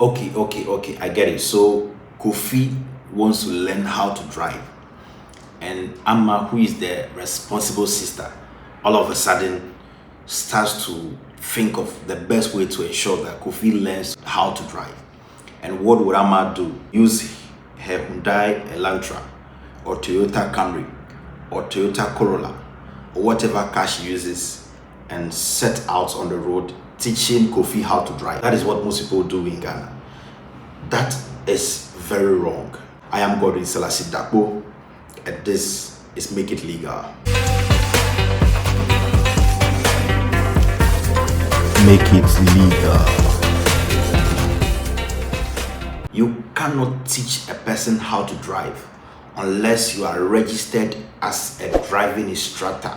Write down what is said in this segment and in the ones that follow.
Okay, I get it. So Kofi wants to learn how to drive, and Amma, who is the responsible sister, all of a sudden starts to think of the best way to ensure that Kofi learns how to drive. And what would Amma do? Use her Hyundai Elantra or Toyota Camry or Toyota Corolla or whatever car she uses and set out on the road teaching Kofi how to drive. That is what most people do in Ghana. That is very wrong. I am Godwin Selassie Dakpo, and this is Make It Legal. Make it legal. You cannot teach a person how to drive unless you are registered as a driving instructor.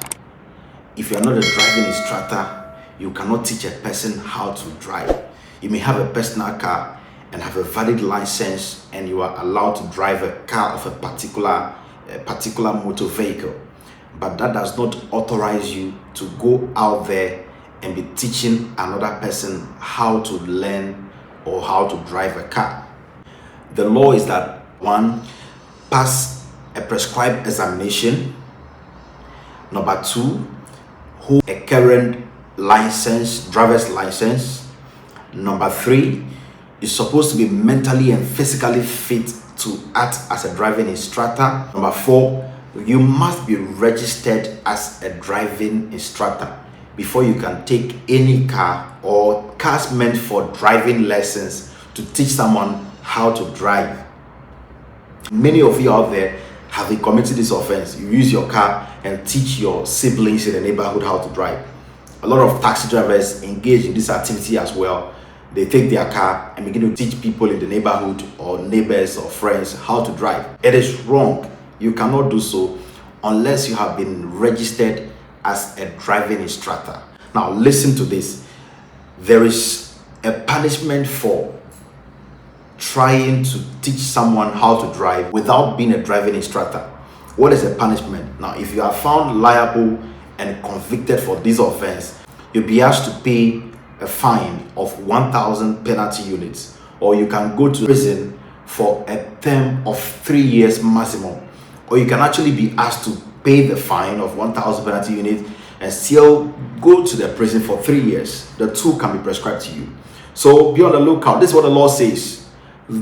If you are not a driving instructor, you cannot teach a person how to drive. You may have a personal car and have a valid license, and you are allowed to drive a car of a particular motor vehicle, but that does not authorize you to go out there and be teaching another person how to learn or how to drive a car. The law is that one, pass a prescribed examination. Number two, hold a current license, driver's license. Number three, you're supposed to be mentally and physically fit to act as a driving instructor. Number four, you must be registered as a driving instructor before you can take any car or cars meant for driving lessons to teach someone how to drive. Many of you out there have been committing this offense. You use your car and teach your siblings in the neighborhood how to drive. A lot of taxi drivers engage in this activity as well. They take their car and begin to teach people in the neighborhood or neighbors or friends how to drive. It is wrong. You cannot do so unless you have been registered as a driving instructor. Now listen to this. There is a punishment for trying to teach someone how to drive without being a driving instructor. What is the punishment? Now, if you are found liable and convicted for this offense, you'll be asked to pay a fine of 1,000 penalty units, or you can go to prison for a term of 3 years maximum, or you can actually be asked to pay the fine of 1,000 penalty units and still go to the prison for 3 years. The two can be prescribed to you. So be on the lookout. This is what the law says.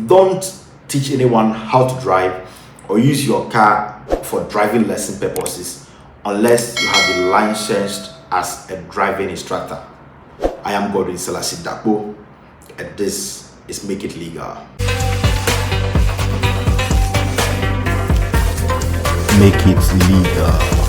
Don't teach anyone how to drive or use your car for driving lesson purposes unless you have been licensed as a driving instructor. I am Godwin Selassie Dakpo, and this is Make It Legal. Make it legal.